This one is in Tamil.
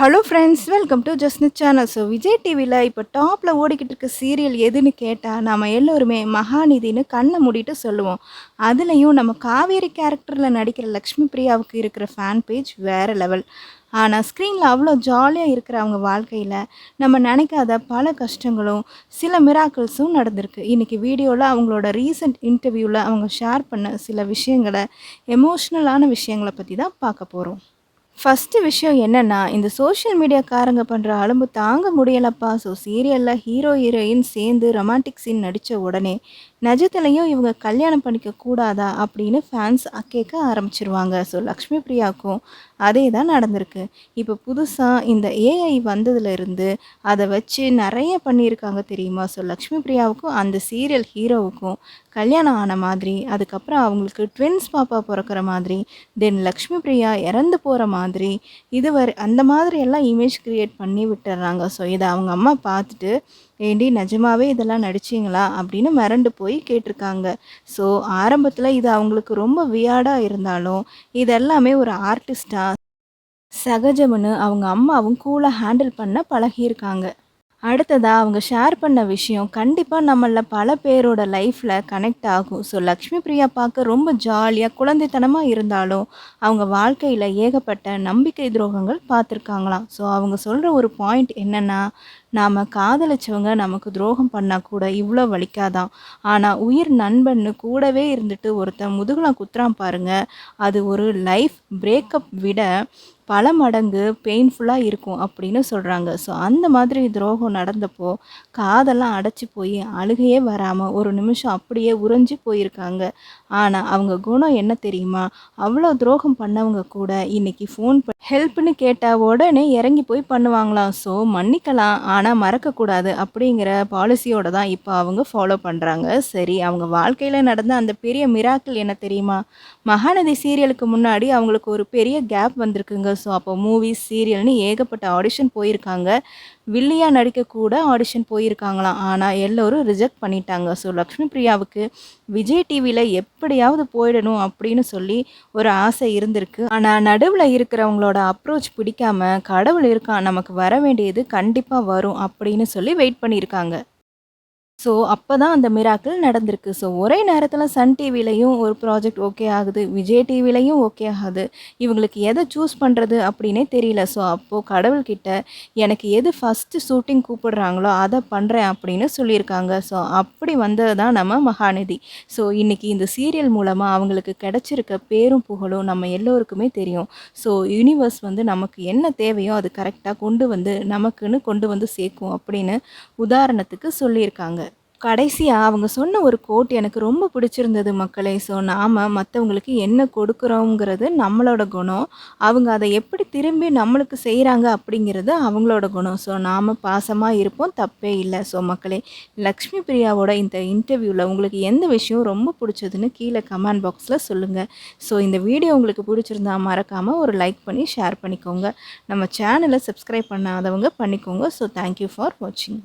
Hello friends, welcome to Jasnith channel. Vijay டிவியில் இப்போ டாப்பில் ஓடிக்கிட்டு இருக்க சீரியல் எதுன்னு கேட்டால் நம்ம எல்லோருமே மகாநிதின்னு கண்ணை மூடிட்டு சொல்லுவோம். அதுலேயும் நம்ம காவேரி கேரக்டரில் நடிக்கிற லக்ஷ்மி பிரியாவுக்கு இருக்கிற ஃபேன் பேஜ் வேறு லெவல். ஆனால் ஸ்க்ரீனில் அவ்வளோ ஜாலியாக இருக்கிற அவங்க வாழ்க்கையில் நம்ம நினைக்காத பல கஷ்டங்களும் சில மிராக்கிள்ஸும் நடந்திருக்கு. இன்றைக்கி வீடியோவில் அவங்களோட ரீசெண்ட் இன்டர்வியூவில் அவங்க ஷேர் பண்ண சில விஷயங்களை, எமோஷ்னலான விஷயங்களை பற்றி தான் பார்க்க போகிறோம். ஃபஸ்ட்டு விஷயம் என்னென்னா, இந்த சோஷியல் மீடியாக்காரங்க பண்ணுற அலும்பு தாங்க முடியலப்பா. சீரியலில் ஹீரோ ஹீரோயின் சேர்ந்து ரொமான்டிக் சீன் நடித்த உடனே நிஜத்துலையும் இவங்க கல்யாணம் பண்ணிக்க கூடாதா அப்படின்னு ஃபேன்ஸ் கேட்க ஆரம்பிச்சிருவாங்க. லக்ஷ்மி பிரியாவுக்கும் அதே தான் நடந்திருக்கு. இப்போ புதுசாக இந்த ஏஐ வந்ததுலேருந்து அதை வச்சு நிறைய பண்ணியிருக்காங்க தெரியுமா. லக்ஷ்மி பிரியாவுக்கும் அந்த சீரியல் ஹீரோவுக்கும் கல்யாணம் ஆன மாதிரி, அதுக்கப்புறம் அவங்களுக்கு ட்வின்ஸ் பாப்பா பிறக்கிற மாதிரி, தென் லக்ஷ்மி பிரியா இறந்து போகிற மாதிரி, இதுவரை அந்த மாதிரி எல்லாம் இமேஜ் க்ரியேட் பண்ணி விட்டுறாங்க. இதை அவங்க அம்மா பார்த்துட்டு, ஏண்டி நிஜமாவே இதெல்லாம் நடிச்சிங்களா அப்படின்னு மிரண்டு போய் கேட்டிருக்காங்க. ஆரம்பத்தில் இது அவங்களுக்கு ரொம்ப வியார்டாக இருந்தாலும் இதெல்லாமே ஒரு ஆர்டிஸ்டாக சகஜம்னு அவங்க அம்மாவும் கூலாக ஹேண்டில் பண்ண பழகியிருக்காங்க. அடுத்ததாக அவங்க ஷேர் பண்ண விஷயம் கண்டிப்பாக நம்மள பல பேரோட லைஃப்பில் கனெக்ட் ஆகும். லக்ஷ்மி பிரியா பார்க்க ரொம்ப ஜாலியாக குழந்தைத்தனமாக இருந்தாலும் அவங்க வாழ்க்கையில் ஏகப்பட்ட நம்பிக்கை துரோகங்கள் பார்த்துருக்காங்களாம். அவங்க சொல்கிற ஒரு பாயிண்ட் என்னென்னா, நாம் காதலிச்சவங்க நமக்கு துரோகம் பண்ணால் கூட இவ்வளோ வலிக்காதான், ஆனால் உயிர் நண்பன்னு கூடவே இருந்துட்டு ஒருத்தன் முதுகுலாம் குத்துறான் பாருங்க, அது ஒரு லைஃப் பிரேக்கப் விட பல மடங்கு பெயின்ஃபுல்லாக இருக்கும் அப்படின்னு சொல்கிறாங்க. அந்த மாதிரி துரோகம் நடந்தப்போ காதெல்லாம் அடைச்சி போய் அழுகையே வராமல் ஒரு நிமிஷம் அப்படியே உறைஞ்சி போயிருக்காங்க. ஆனால் அவங்க குணம் என்ன தெரியுமா, அவ்வளோ துரோகம் பண்ணவங்க கூட இன்றைக்கி ஃபோன் ஹெல்ப்னு கேட்டால் உடனே இறங்கி போய் பண்ணுவாங்களாம். மன்னிக்கலாம் ஆனால் மறக்கக்கூடாது அப்படிங்கிற பாலிசியோடு தான் இப்போ அவங்க ஃபாலோ பண்ணுறாங்க. சரி, அவங்க வாழ்க்கையில் நடந்த அந்த பெரிய மிராக்கிள் என்ன தெரியுமா, மகாநதி சீரியலுக்கு முன்னாடி அவங்களுக்கு ஒரு பெரிய கேப் வந்திருக்குங்க. அப்போ மூவிஸ் சீரியல்னு ஏகப்பட்ட ஆடிஷன் போயிருக்காங்க. வில்லியாக நடிக்கக்கூட ஆடிஷன் போயிருக்காங்களாம். ஆனால் எல்லோரும் ரிஜெக்ட் பண்ணிட்டாங்க. லக்ஷ்மி பிரியாவுக்கு விஜய் டிவியில் எப்படியாவது போயிடணும் அப்படின்னு சொல்லி ஒரு ஆசை இருந்திருக்கு. ஆனால் நடுவில் இருக்கிறவங்களோட அப்ரோச் பிடிக்காம, கடவுள் இருக்கான் நமக்கு வர வேண்டியது கண்டிப்பாக வரும் அப்படின்னு சொல்லி வெயிட் பண்ணியிருக்காங்க. அப்போ தான் அந்த மிராக்கிள் நடந்திருக்கு. ஒரே நேரத்தில் சன் டிவிலையும் ஒரு ப்ராஜெக்ட் ஓகே ஆகுது, விஜய் டிவிலையும் ஓகே ஆகுது. இவங்களுக்கு எதை சூஸ் பண்ணுறது அப்படின்னே தெரியல. அப்போது கடவுள்கிட்ட எனக்கு எது ஃபஸ்ட்டு ஷூட்டிங் கூப்பிடுறாங்களோ அதை பண்ணுறேன் அப்படின்னு சொல்லியிருக்காங்க. அப்படி வந்தது தான் நம்ம மகாநிதி. இன்றைக்கி இந்த சீரியல் மூலமாக அவங்களுக்கு கிடச்சிருக்க பேரும் புகழும் நம்ம எல்லோருக்குமே தெரியும். யூனிவர்ஸ் வந்து நமக்கு என்ன தேவையோ அது கரெக்டாக நமக்குன்னு கொண்டு வந்து சேர்க்கும் அப்படின்னு உதாரணத்துக்கு சொல்லியிருக்காங்க. கடைசியாக அவங்க சொன்ன ஒரு கோட் எனக்கு ரொம்ப பிடிச்சிருந்தது மக்களே. நாம் மற்றவங்களுக்கு என்ன கொடுக்குறோங்கிறது நம்மளோட குணம், அவங்க அதை எப்படி திரும்பி நம்மளுக்கு செய்கிறாங்க அப்படிங்கிறது அவங்களோட குணம். நாம் பாசமாக இருப்போம், தப்பே இல்லை. மக்களே, லக்ஷ்மி பிரியாவோட இந்த இன்டர்வியூவில் உங்களுக்கு எந்த விஷயம் ரொம்ப பிடிச்சதுன்னு கீழே கமெண்ட் பாக்ஸில் சொல்லுங்கள். இந்த வீடியோ உங்களுக்கு பிடிச்சிருந்தா மறக்காமல் ஒரு லைக் பண்ணி ஷேர் பண்ணிக்கோங்க. நம்ம சேனலை சப்ஸ்கிரைப் பண்ணாதவங்க பண்ணிக்கோங்க. தேங்க்யூ ஃபார் வாட்சிங்.